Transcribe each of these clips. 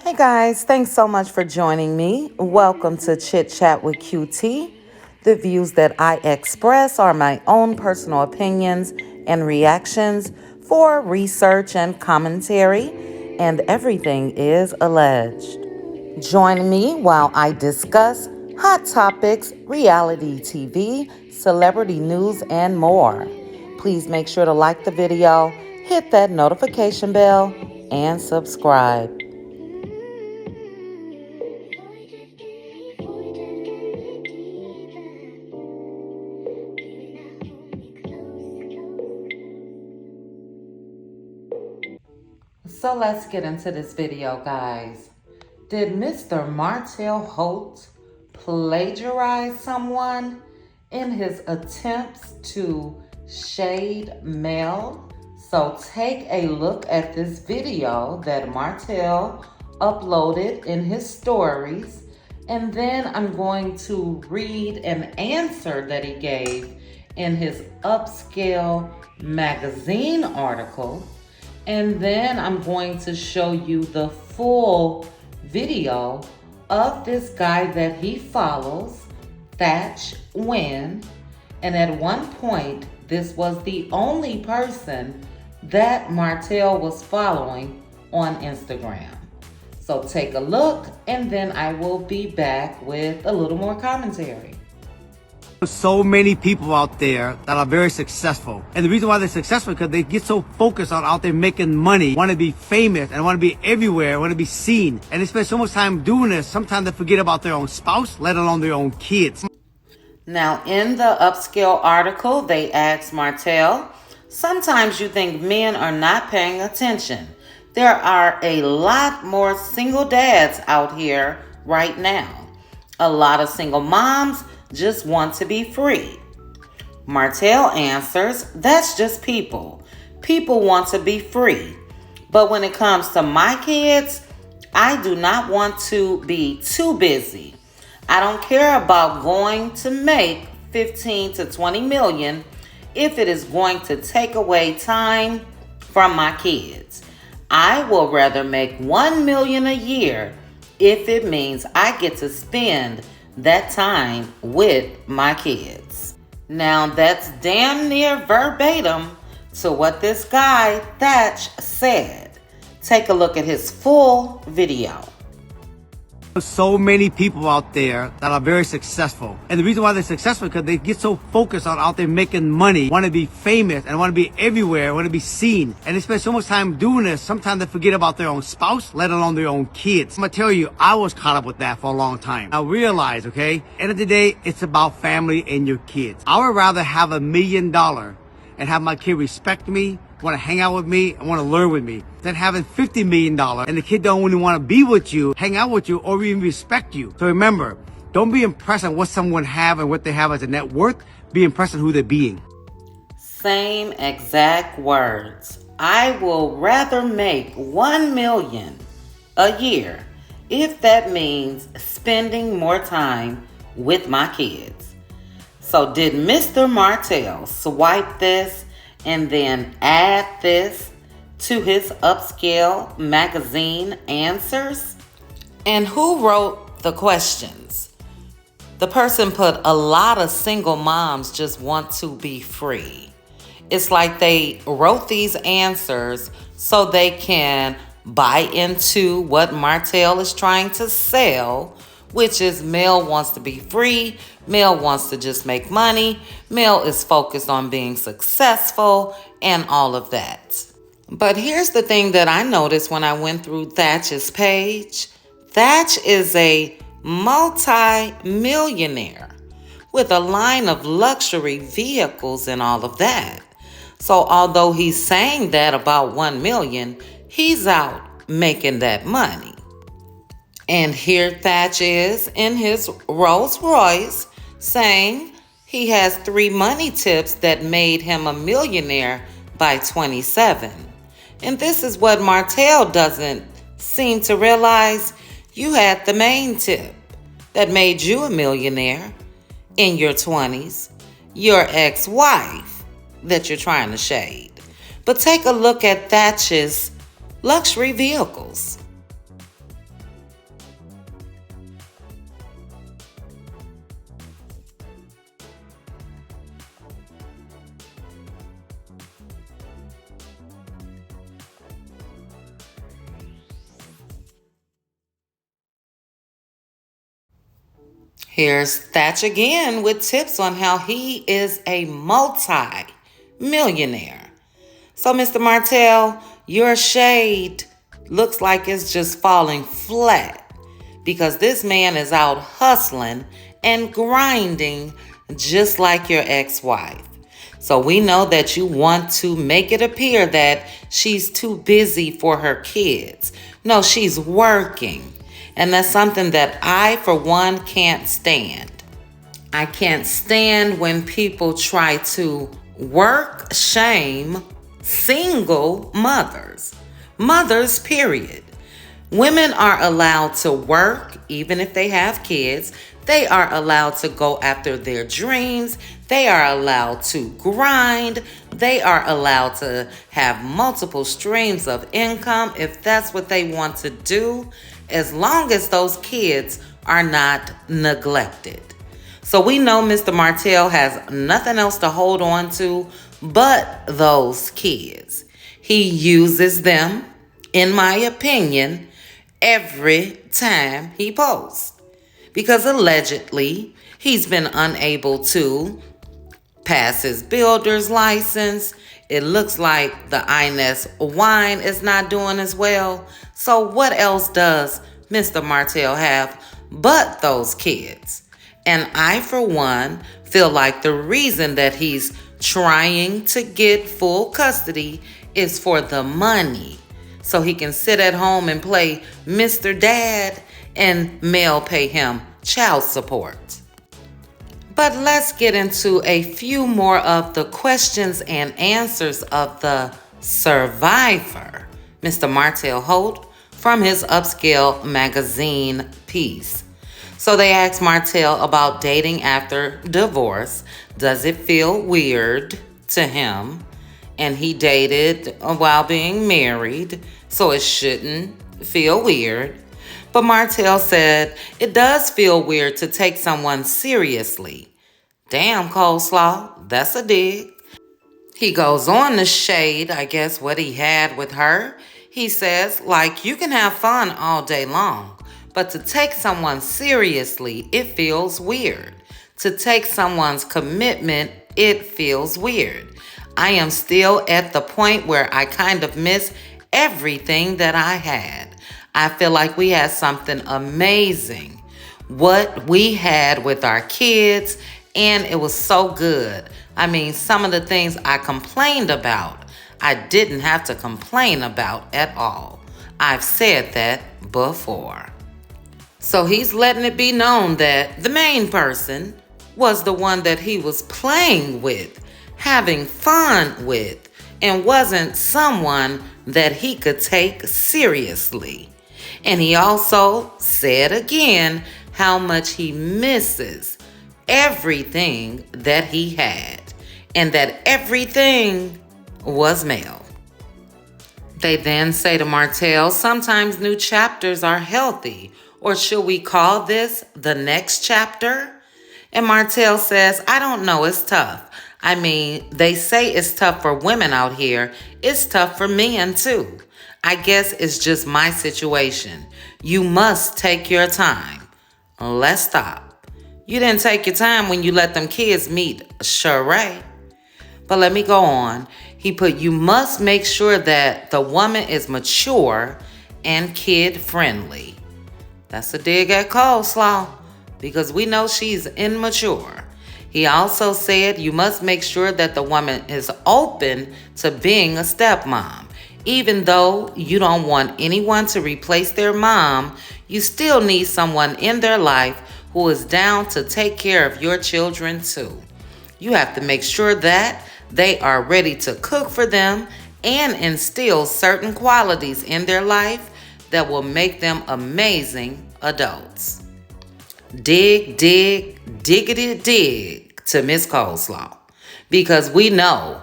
Hey guys, thanks so much for joining me. Welcome to Chit Chat with QT. The views that I express are my own personal opinions and reactions for research and commentary, and everything is alleged. Join me while I discuss hot topics, reality TV, celebrity news, and more. Please make sure to like the video, hit that notification bell, and subscribe. So let's get into this video, guys. Did Mr. Martell Holt plagiarize someone in his attempts to shade Mel? So take a look at this video that Martell uploaded in his stories, and then I'm going to read an answer that he gave in his Upscale magazine article. And then I'm going to show you the full video of this guy that he follows, Thatch Wynn. And at one point, this was the only person that Martell was following on Instagram. So take a look, and then I will be back with a little more commentary. So many people out there that are very successful. And the reason why they're successful is because they get so focused on out there making money, want to be famous, and want to be everywhere, want to be seen. And they spend so much time doing this, sometimes they forget about their own spouse, let alone their own kids. Now, in the Upscale article, they asked Martell, sometimes you think men are not paying attention. There are a lot more single dads out here right now. A lot of single moms just want to be free. Martell answers, that's just people. People want to be free. But when it comes to my kids, I do not want to be too busy. I don't care about going to make 15 to 20 million if it is going to take away time from my kids. I will rather make 1 million a year if it means I get to spend that time with my kids. Now that's damn near verbatim to what this guy Thatch said. Take a look at his full video. So many people out there that are very successful. And the reason why they're successful is because they get so focused on out there making money, want to be famous, and want to be everywhere, want to be seen. And they spend so much time doing this, sometimes they forget about their own spouse, let alone their own kids. I'm going to tell you, I was caught up with that for a long time. I realized, okay, end of the day, it's about family and your kids. I would rather have $1 million and have my kid respect me, want to hang out with me, and want to learn with me, than having $50 million and the kid don't really want to be with you, hang out with you, or even respect you. So remember, don't be impressed on what someone have and what they have as a net worth. Be impressed on who they're being. Same exact words. I will rather make 1 million a year if that means spending more time with my kids. So did Mr. Martell swipe this and then add this to his Upscale magazine answers? And who wrote the questions? The person put, a lot of single moms just want to be free. It's like they wrote these answers so they can buy into what Martell is trying to sell, which is Mel wants to be free, Mel wants to just make money, Mel is focused on being successful, and all of that. But here's the thing that I noticed when I went through Thatch's page. Thatch is a multi-millionaire with a line of luxury vehicles and all of that. So although he's saying that about 1 million, he's out making that money. And here Thatch is in his Rolls Royce saying he has 3 money tips that made him a millionaire by 27. And this is what Martell doesn't seem to realize. You had the main tip that made you a millionaire in your 20s, your ex-wife that you're trying to shade. But take a look at Thatch's luxury vehicles. Here's Thatch again with tips on how he is a multi-millionaire. So, Mr. Martell, your shade looks like it's just falling flat because this man is out hustling and grinding just like your ex-wife. So we know that you want to make it appear that she's too busy for her kids. No, she's working. And that's something that I, for one, can't stand. I can't stand when people try to work shame single mothers. Mothers, period. Women are allowed to work even if they have kids. They are allowed to go after their dreams. They are allowed to grind. They are allowed to have multiple streams of income if that's what they want to do, as long as those kids are not neglected. So we know Mr. Martell has nothing else to hold on to but those kids. He uses them, in my opinion, every time he posts. Because allegedly, he's been unable to pass his builder's license. It looks like the Inez wine is not doing as well. So what else does Mr. Martell have but those kids? And I, for one, feel like the reason that he's trying to get full custody is for the money. So he can sit at home and play Mr. Dad and Mel pay him child support. But let's get into a few more of the questions and answers of the survivor, Mr. Martell Holt, from his Upscale magazine piece. So they asked Martell about dating after divorce. Does it feel weird to him? And he dated while being married, so it shouldn't feel weird. But Martell said it does feel weird to take someone seriously. Damn, Coleslaw, that's a dig. He goes on to shade, I guess, what he had with her. He says, like, you can have fun all day long, but to take someone seriously, it feels weird. To take someone's commitment, it feels weird. I am still at the point where I kind of miss everything that I had. I feel like we had something amazing. What we had with our kids, and it was so good. I mean, some of the things I complained about, I didn't have to complain about at all. I've said that before. So he's letting it be known that the main person was the one that he was playing with, having fun with, and wasn't someone that he could take seriously. And he also said again how much he misses everything that he had, and that everything was male. They then say to Martell, sometimes new chapters are healthy, or should we call this the next chapter? And Martell says, I don't know, it's tough. I mean, they say it's tough for women out here. It's tough for men too. I guess it's just my situation. You must take your time. Let's stop. You didn't take your time when you let them kids meet Sheree. But let me go on. He put, you must make sure that the woman is mature and kid-friendly. That's a dig at Coleslaw, because we know she's immature. He also said you must make sure that the woman is open to being a stepmom. Even though you don't want anyone to replace their mom, you still need someone in their life who is down to take care of your children too. You have to make sure that they are ready to cook for them and instill certain qualities in their life that will make them amazing adults. Dig, dig, diggity dig to Miss Coleslaw, because we know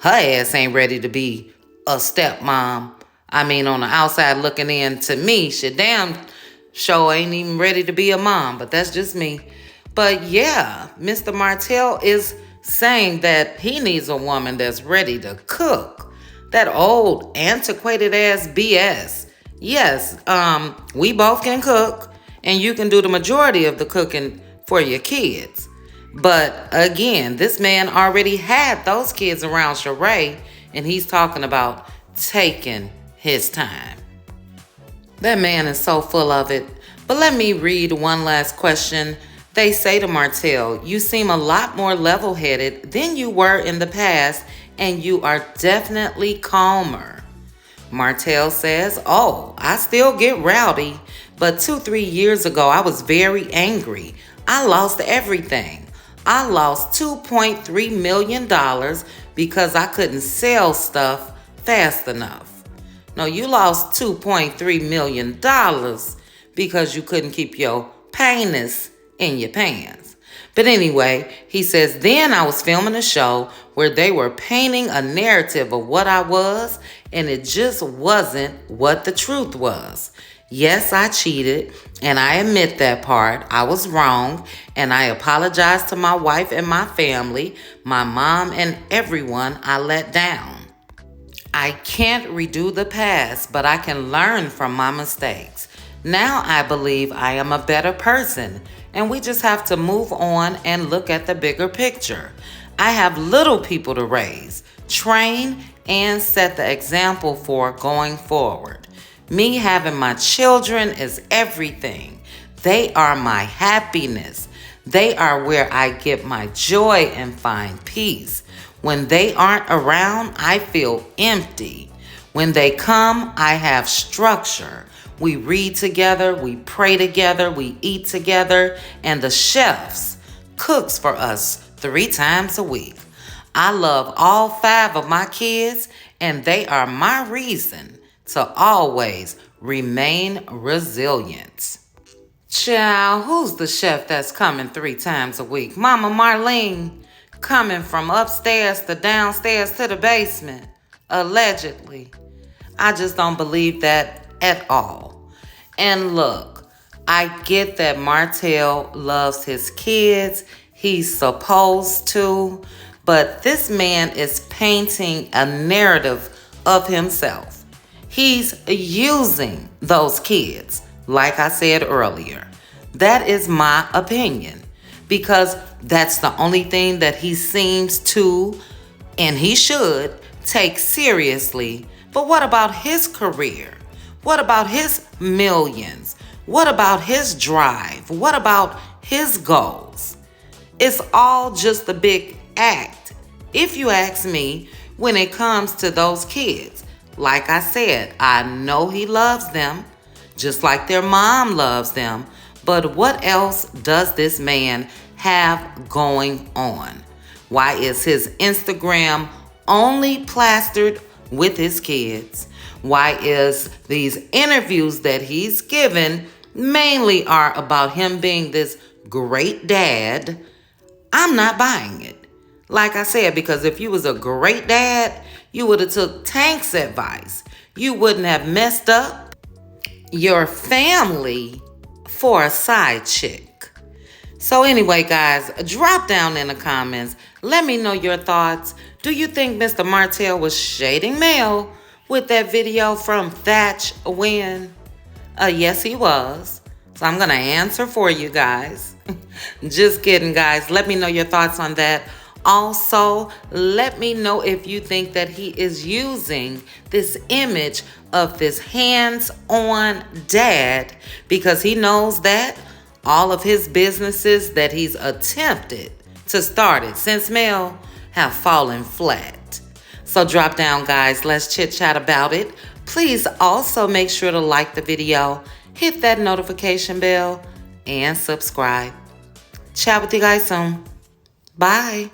her ass ain't ready to be a stepmom. I mean, on the outside looking in, to me, she damn sure ain't even ready to be a mom, but that's just me. But yeah, Mr. Martell is saying that he needs a woman that's ready to cook. That old antiquated ass BS. Yes, we both can cook, and you can do the majority of the cooking for your kids. But again, this man already had those kids around Sheree, and he's talking about taking his time. That man is so full of it. But let me read one last question. They say to Martell, "You seem a lot more level-headed than you were in the past, and you are definitely calmer." Martell says, "Oh, I still get rowdy, but 2-3 years ago I was very angry. I lost everything. I lost $2.3 million because I couldn't sell stuff fast enough." No, you lost $2.3 million because you couldn't keep your penis in your pants. But anyway, he says, "Then I was filming a show where they were painting a narrative of what I was, and it just wasn't what the truth was. Yes, I cheated, and I admit that part. I was wrong, and I apologize to my wife and my family, my mom, and everyone I let down. I can't redo the past, but I can learn from my mistakes. Now I believe I am a better person, and we just have to move on and look at the bigger picture. I have little people to raise, train, and set the example for going forward. Me having my children is everything. They are my happiness. They are where I get my joy and find peace. When they aren't around, I feel empty. When they come, I have structure. We read together, we pray together, we eat together, and the chefs cooks for us 3 times a week. I love all 5 of my kids, and they are my reason to always remain resilient." Child, who's the chef that's coming 3 times a week? Mama Marlene, coming from upstairs to downstairs to the basement, allegedly. I just don't believe that at all. And look, I get that Martell loves his kids. He's supposed to. But this man is painting a narrative of himself. He's using those kids, like I said earlier. That is my opinion, because that's the only thing that he seems to, and he should, take seriously. But what about his career? What about his millions? What about his drive? What about his goals? It's all just a big act, if you ask me, when it comes to those kids. Like I said, I know he loves them, just like their mom loves them. But what else does this man have going on? Why is his Instagram only plastered with his kids? Why is these interviews that he's given mainly are about him being this great dad? I'm not buying it. Like I said, because if you was a great dad, you would have took Tank's advice. You wouldn't have messed up your family for a side chick. So anyway, guys, drop down in the comments. Let me know your thoughts. Do you think Mr. Martell was shading Mel with that video from Thatch Win? Yes, he was. So I'm going to answer for you guys. Just kidding, guys. Let me know your thoughts on that. Also, let me know if you think that he is using this image of this hands-on dad, because he knows that all of his businesses that he's attempted to start it since Mel have fallen flat. So drop down, guys. Let's chit-chat about it. Please also make sure to like the video, hit that notification bell, and subscribe. Chat with you guys soon. Bye.